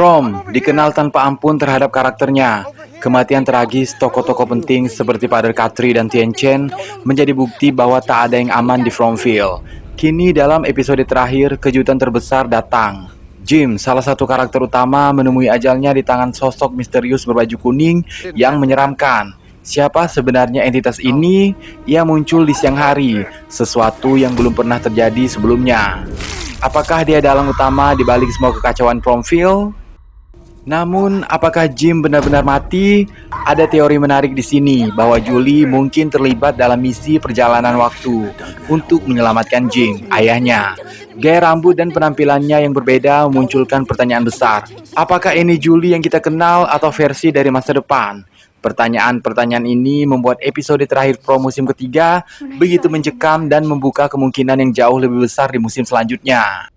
From dikenal tanpa ampun terhadap karakternya. Kematian tragis tokoh-tokoh penting seperti Father Katri dan Tien Chen menjadi bukti bahwa tak ada yang aman di Fromville. Kini dalam episode terakhir, kejutan terbesar datang. Jim, salah satu karakter utama, menemui ajalnya di tangan sosok misterius berbaju kuning yang menyeramkan. Siapa sebenarnya entitas ini? Ia muncul di siang hari, sesuatu yang belum pernah terjadi sebelumnya. Apakah dia dalang utama di balik semua kekacauan Fromville? Namun, apakah Jim benar-benar mati? Ada teori menarik di sini bahwa Julie mungkin terlibat dalam misi perjalanan waktu untuk menyelamatkan Jim, ayahnya. Gaya rambut dan penampilannya yang berbeda memunculkan pertanyaan besar. Apakah ini Julie yang kita kenal atau versi dari masa depan? Pertanyaan-pertanyaan ini membuat episode terakhir From musim ketiga begitu mencekam dan membuka kemungkinan yang jauh lebih besar di musim selanjutnya.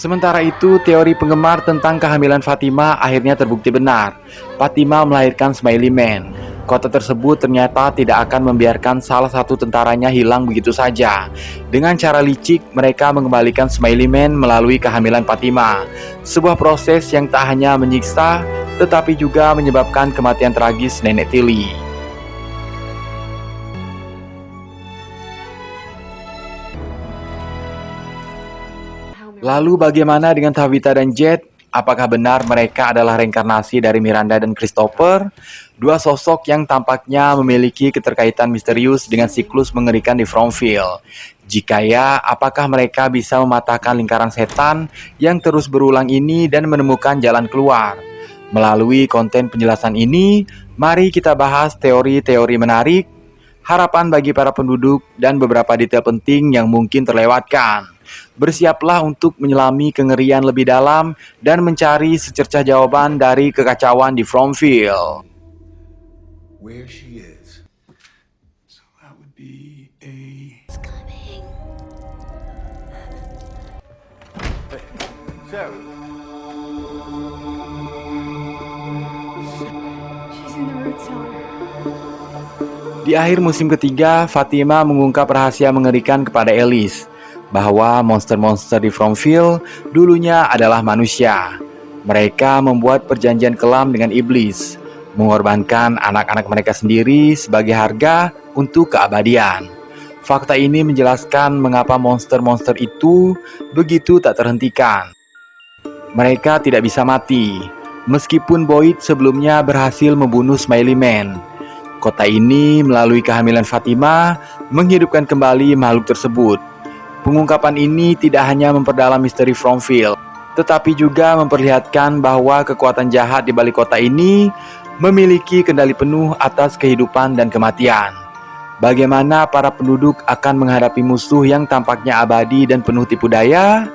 Sementara itu, teori penggemar tentang kehamilan Fatima akhirnya terbukti benar. Fatima melahirkan Smiley Man. Kota tersebut ternyata tidak akan membiarkan salah satu tentaranya hilang begitu saja. Dengan cara licik, mereka mengembalikan Smiley Man melalui kehamilan Fatima. Sebuah proses yang tak hanya menyiksa, tetapi juga menyebabkan kematian tragis Nenek Tilly. Lalu bagaimana dengan Tabitha dan Jet? Apakah benar mereka adalah reinkarnasi dari Miranda dan Christopher? Dua sosok yang tampaknya memiliki keterkaitan misterius dengan siklus mengerikan di Fromville. Jika ya, apakah mereka bisa mematahkan lingkaran setan yang terus berulang ini dan menemukan jalan keluar? Melalui konten penjelasan ini, mari kita bahas teori-teori menarik, harapan bagi para penduduk, dan beberapa detail penting yang mungkin terlewatkan. Bersiaplah untuk menyelami kengerian lebih dalam dan mencari secercah jawaban dari kekacauan di Fromville. Where she is. So that would be a... It's coming. Sarah. She's in the root cellar. Di akhir musim ketiga, Fatima mengungkap rahasia mengerikan kepada Alice bahwa monster-monster di Fromville dulunya adalah manusia. Mereka membuat perjanjian kelam dengan iblis, mengorbankan anak-anak mereka sendiri sebagai harga untuk keabadian. Fakta ini menjelaskan mengapa monster-monster itu begitu tak terhentikan. Mereka tidak bisa mati, meskipun Boyd sebelumnya berhasil membunuh Smiley Man. Kota ini melalui kehamilan Fatima menghidupkan kembali makhluk tersebut. Pengungkapan ini tidak hanya memperdalam misteri Fromville, tetapi juga memperlihatkan bahwa kekuatan jahat di balik kota ini memiliki kendali penuh atas kehidupan dan kematian. Bagaimana para penduduk akan menghadapi musuh yang tampaknya abadi dan penuh tipu daya?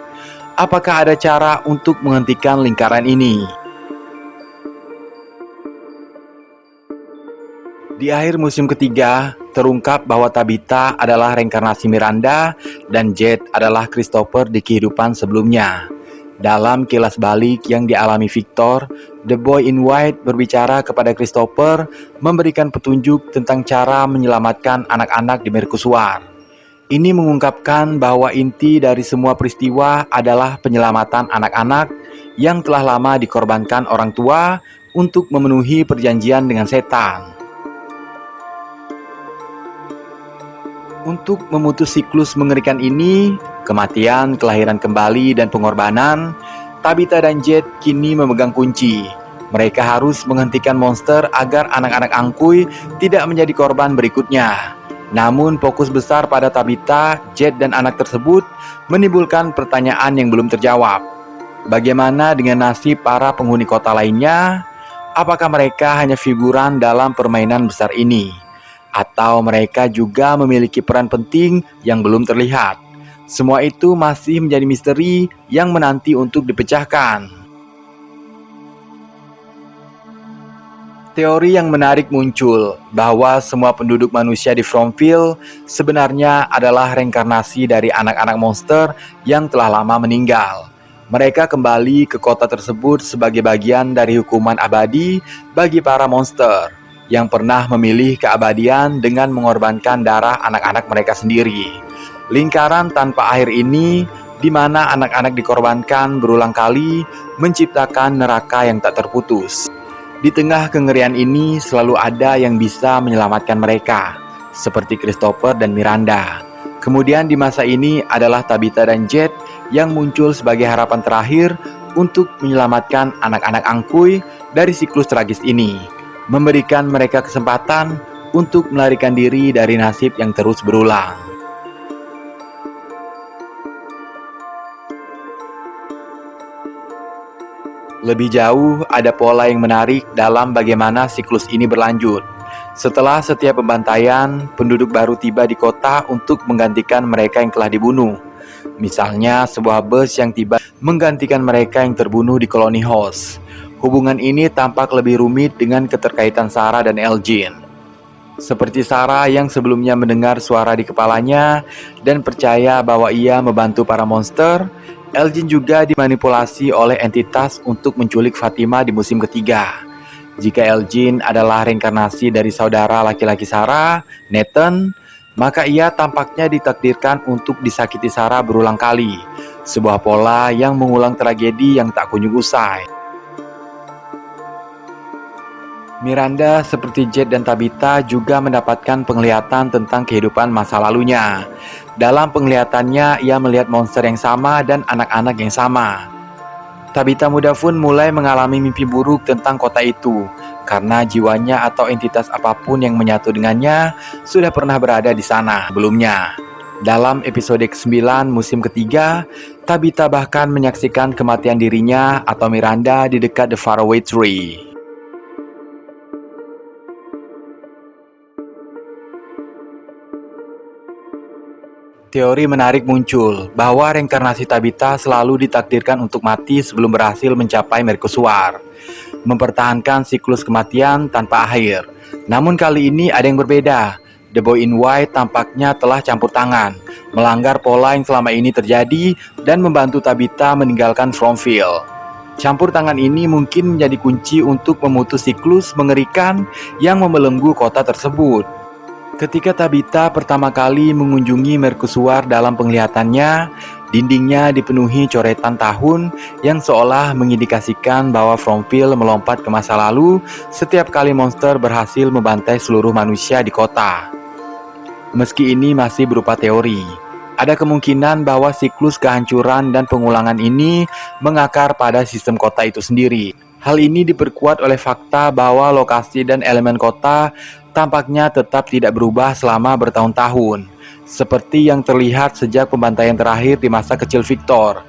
Apakah ada cara untuk menghentikan lingkaran ini? Di akhir musim ketiga, terungkap bahwa Tabitha adalah reinkarnasi Miranda dan Jet adalah Christopher di kehidupan sebelumnya. Dalam kilas balik yang dialami Victor, The Boy in White berbicara kepada Christopher, memberikan petunjuk tentang cara menyelamatkan anak-anak di Mercusuar. Ini mengungkapkan bahwa inti dari semua peristiwa adalah penyelamatan anak-anak yang telah lama dikorbankan orang tua untuk memenuhi perjanjian dengan setan. Untuk memutus siklus mengerikan ini, kematian, kelahiran kembali, dan pengorbanan, Tabitha dan Jet kini memegang kunci. Mereka harus menghentikan monster agar anak-anak Angkuy tidak menjadi korban berikutnya. Namun fokus besar pada Tabitha, Jet, dan anak tersebut menimbulkan pertanyaan yang belum terjawab. Bagaimana dengan nasib para penghuni kota lainnya? Apakah mereka hanya figuran dalam permainan besar ini? Atau mereka juga memiliki peran penting yang belum terlihat? Semua itu masih menjadi misteri yang menanti untuk dipecahkan. Teori yang menarik muncul bahwa semua penduduk manusia di Fromville sebenarnya adalah reinkarnasi dari anak-anak monster yang telah lama meninggal. Mereka kembali ke kota tersebut sebagai bagian dari hukuman abadi bagi para monster yang pernah memilih keabadian dengan mengorbankan darah anak-anak mereka sendiri. Lingkaran tanpa akhir ini di mana anak-anak dikorbankan berulang kali menciptakan neraka yang tak terputus. Di tengah kengerian ini selalu ada yang bisa menyelamatkan mereka, seperti Christopher dan Miranda. Kemudian di masa ini adalah Tabitha dan Jed yang muncul sebagai harapan terakhir untuk menyelamatkan anak-anak Angkuy dari siklus tragis ini, memberikan mereka kesempatan untuk melarikan diri dari nasib yang terus berulang. Lebih jauh, ada pola yang menarik dalam bagaimana siklus ini berlanjut. Setelah setiap pembantaian, penduduk baru tiba di kota untuk menggantikan mereka yang telah dibunuh. Misalnya, sebuah bus yang tiba menggantikan mereka yang terbunuh di koloni Host. Hubungan ini tampak lebih rumit dengan keterkaitan Sarah dan Elgin. Seperti Sarah yang sebelumnya mendengar suara di kepalanya dan percaya bahwa ia membantu para monster, Elgin juga dimanipulasi oleh entitas untuk menculik Fatima di musim ketiga. Jika Elgin adalah reinkarnasi dari saudara laki-laki Sarah, Nathan, maka ia tampaknya ditakdirkan untuk disakiti Sarah berulang kali. Sebuah pola yang mengulang tragedi yang tak kunjung usai. Miranda seperti Jed dan Tabitha juga mendapatkan penglihatan tentang kehidupan masa lalunya. Dalam penglihatannya, ia melihat monster yang sama dan anak-anak yang sama. Tabitha muda pun mulai mengalami mimpi buruk tentang kota itu, karena jiwanya atau entitas apapun yang menyatu dengannya sudah pernah berada di sana sebelumnya. Dalam episode ke-9 musim ketiga, Tabitha bahkan menyaksikan kematian dirinya atau Miranda di dekat The Faraway Tree. Teori menarik muncul bahwa reinkarnasi Tabitha selalu ditakdirkan untuk mati sebelum berhasil mencapai mercusuar, mempertahankan siklus kematian tanpa akhir. Namun kali ini ada yang berbeda. The Boy in White tampaknya telah campur tangan, melanggar pola yang selama ini terjadi dan membantu Tabitha meninggalkan Fromville. Campur tangan ini mungkin menjadi kunci untuk memutus siklus mengerikan yang membelenggu kota tersebut. Ketika Tabitha pertama kali mengunjungi mercusuar dalam penglihatannya, dindingnya dipenuhi coretan tahun yang seolah mengindikasikan bahwa Fromville melompat ke masa lalu setiap kali monster berhasil membantai seluruh manusia di kota. Meski ini masih berupa teori, ada kemungkinan bahwa siklus kehancuran dan pengulangan ini mengakar pada sistem kota itu sendiri. Hal ini diperkuat oleh fakta bahwa lokasi dan elemen kota tampaknya tetap tidak berubah selama bertahun-tahun, seperti yang terlihat sejak pembantaian terakhir di masa kecil Victor.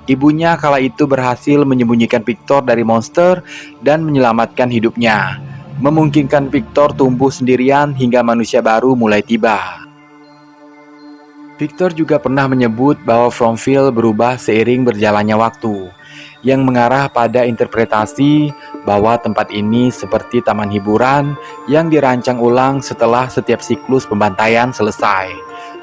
Ibunya kala itu berhasil menyembunyikan Victor dari monster dan menyelamatkan hidupnya, memungkinkan Victor tumbuh sendirian hingga manusia baru mulai tiba. Victor juga pernah menyebut bahwa Fromville berubah seiring berjalannya waktu, yang mengarah pada interpretasi bahwa tempat ini seperti taman hiburan yang dirancang ulang setelah setiap siklus pembantaian selesai.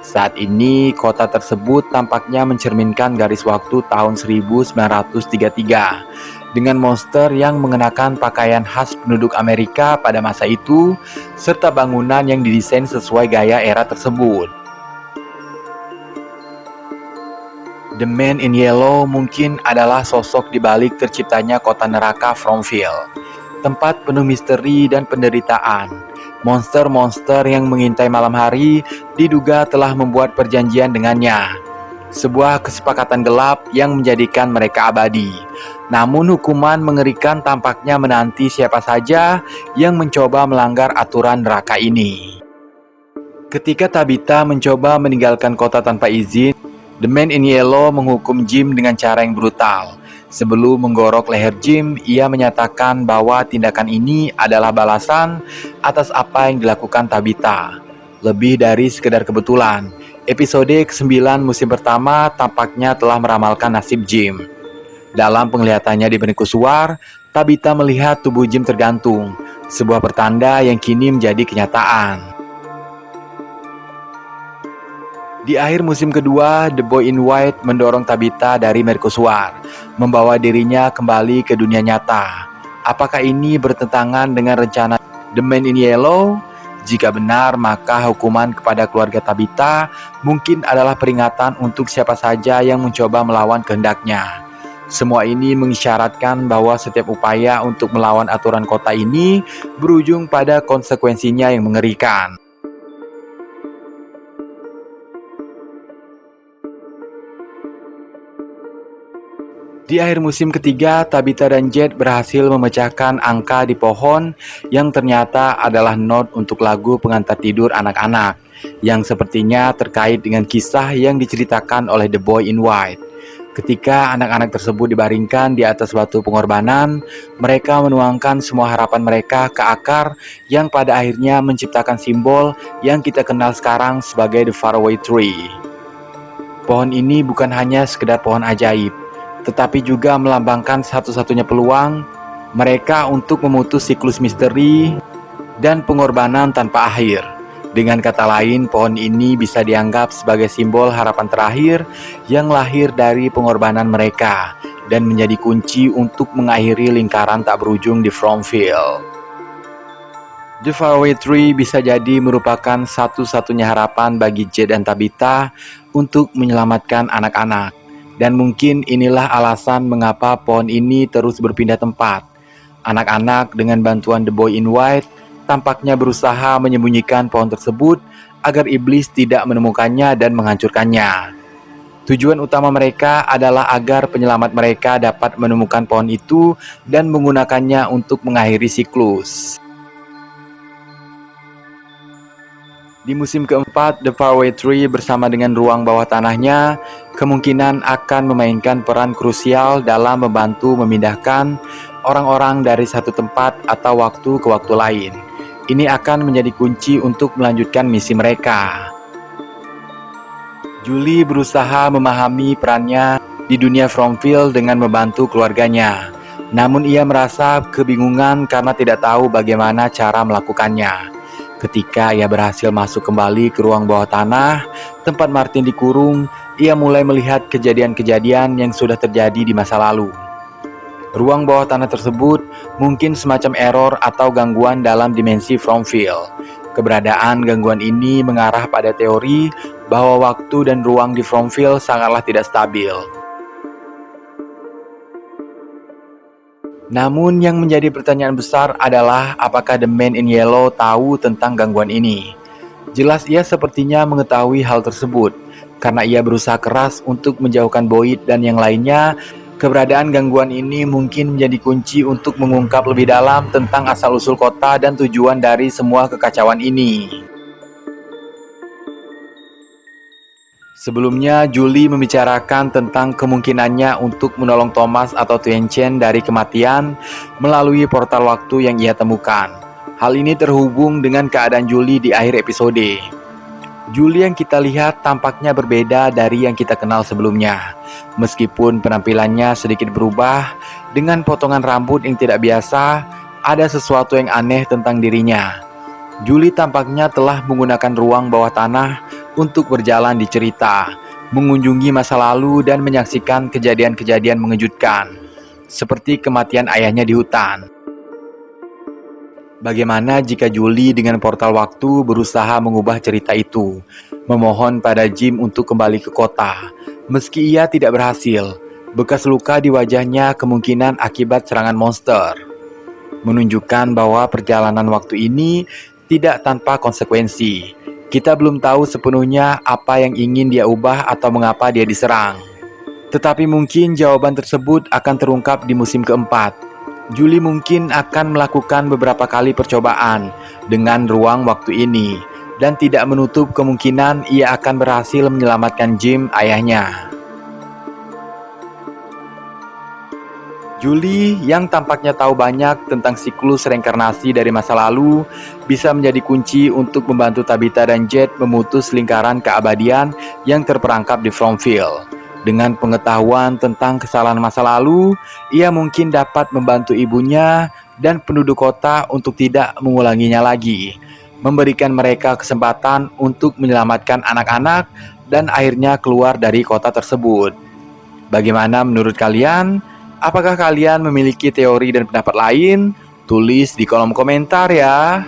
Saat ini, kota tersebut tampaknya mencerminkan garis waktu tahun 1933, dengan monster yang mengenakan pakaian khas penduduk Amerika pada masa itu, serta bangunan yang didesain sesuai gaya era tersebut. The Man in Yellow mungkin adalah sosok di balik terciptanya kota neraka Fromville, tempat penuh misteri dan penderitaan. Monster-monster yang mengintai malam hari diduga telah membuat perjanjian dengannya, sebuah kesepakatan gelap yang menjadikan mereka abadi. Namun hukuman mengerikan tampaknya menanti siapa saja yang mencoba melanggar aturan neraka ini. Ketika Tabitha mencoba meninggalkan kota tanpa izin, The Man in Yellow menghukum Jim dengan cara yang brutal. Sebelum menggorok leher Jim, ia menyatakan bahwa tindakan ini adalah balasan atas apa yang dilakukan Tabitha. Lebih dari sekedar kebetulan, episode ke-9 musim pertama tampaknya telah meramalkan nasib Jim. Dalam penglihatannya di mercusuar, Tabitha melihat tubuh Jim tergantung, sebuah pertanda yang kini menjadi kenyataan. Di akhir musim kedua, The Boy in White mendorong Tabitha dari mercusuar, membawa dirinya kembali ke dunia nyata. Apakah ini bertentangan dengan rencana The Man in Yellow? Jika benar, maka hukuman kepada keluarga Tabitha mungkin adalah peringatan untuk siapa saja yang mencoba melawan kehendaknya. Semua ini mengisyaratkan bahwa setiap upaya untuk melawan aturan kota ini berujung pada konsekuensinya yang mengerikan. Di akhir musim ketiga, Tabitha dan Jed berhasil memecahkan angka di pohon yang ternyata adalah not untuk lagu pengantar tidur anak-anak, yang sepertinya terkait dengan kisah yang diceritakan oleh The Boy in White. Ketika anak-anak tersebut dibaringkan di atas batu pengorbanan, mereka menuangkan semua harapan mereka ke akar yang pada akhirnya menciptakan simbol yang kita kenal sekarang sebagai The Faraway Tree. Pohon ini bukan hanya sekedar pohon ajaib, tetapi juga melambangkan satu-satunya peluang mereka untuk memutus siklus misteri dan pengorbanan tanpa akhir. Dengan kata lain, pohon ini bisa dianggap sebagai simbol harapan terakhir yang lahir dari pengorbanan mereka dan menjadi kunci untuk mengakhiri lingkaran tak berujung di Fromville. The Faraway Tree bisa jadi merupakan satu-satunya harapan bagi Jed dan Tabitha untuk menyelamatkan anak-anak. Dan mungkin inilah alasan mengapa pohon ini terus berpindah tempat. Anak-anak dengan bantuan The Boy in White tampaknya berusaha menyembunyikan pohon tersebut agar iblis tidak menemukannya dan menghancurkannya. Tujuan utama mereka adalah agar penyelamat mereka dapat menemukan pohon itu dan menggunakannya untuk mengakhiri siklus. Di musim keempat, The Faraway Tree bersama dengan ruang bawah tanahnya kemungkinan akan memainkan peran krusial dalam membantu memindahkan orang-orang dari satu tempat atau waktu ke waktu lain. Ini akan menjadi kunci untuk melanjutkan misi mereka. Julie berusaha memahami perannya di dunia Fromville dengan membantu keluarganya. Namun ia merasa kebingungan karena tidak tahu bagaimana cara melakukannya. Ketika ia berhasil masuk kembali ke ruang bawah tanah, tempat Martin dikurung, ia mulai melihat kejadian-kejadian yang sudah terjadi di masa lalu. Ruang bawah tanah tersebut mungkin semacam error atau gangguan dalam dimensi Fromville. Keberadaan gangguan ini mengarah pada teori bahwa waktu dan ruang di Fromville sangatlah tidak stabil. Namun yang menjadi pertanyaan besar adalah apakah The Man in Yellow tahu tentang gangguan ini? Jelas ia sepertinya mengetahui hal tersebut, karena ia berusaha keras untuk menjauhkan Boyd dan yang lainnya. Keberadaan gangguan ini mungkin menjadi kunci untuk mengungkap lebih dalam tentang asal-usul kota dan tujuan dari semua kekacauan ini. Sebelumnya, Julie membicarakan tentang kemungkinannya untuk menolong Thomas atau Tianchen dari kematian melalui portal waktu yang ia temukan. Hal ini terhubung dengan keadaan Julie di akhir episode. Julie yang kita lihat tampaknya berbeda dari yang kita kenal sebelumnya. Meskipun penampilannya sedikit berubah, dengan potongan rambut yang tidak biasa, ada sesuatu yang aneh tentang dirinya. Julie tampaknya telah menggunakan ruang bawah tanah untuk berjalan di cerita, mengunjungi masa lalu dan menyaksikan kejadian-kejadian mengejutkan, seperti kematian ayahnya di hutan. Bagaimana jika Julie dengan portal waktu berusaha mengubah cerita itu, memohon pada Jim untuk kembali ke kota? Meski ia tidak berhasil, bekas luka di wajahnya kemungkinan akibat serangan monster, menunjukkan bahwa perjalanan waktu ini tidak tanpa konsekuensi. Kita belum tahu sepenuhnya apa yang ingin dia ubah atau mengapa dia diserang. Tetapi mungkin jawaban tersebut akan terungkap di musim keempat. Julie mungkin akan melakukan beberapa kali percobaan dengan ruang waktu ini, dan tidak menutup kemungkinan ia akan berhasil menyelamatkan Jim, ayahnya. Julie yang tampaknya tahu banyak tentang siklus reinkarnasi dari masa lalu bisa menjadi kunci untuk membantu Tabitha dan Jed memutus lingkaran keabadian yang terperangkap di Fromville. Dengan pengetahuan tentang kesalahan masa lalu, ia mungkin dapat membantu ibunya dan penduduk kota untuk tidak mengulanginya lagi, memberikan mereka kesempatan untuk menyelamatkan anak-anak dan akhirnya keluar dari kota tersebut. Bagaimana menurut kalian? Apakah kalian memiliki teori dan pendapat lain? Tulis di kolom komentar ya.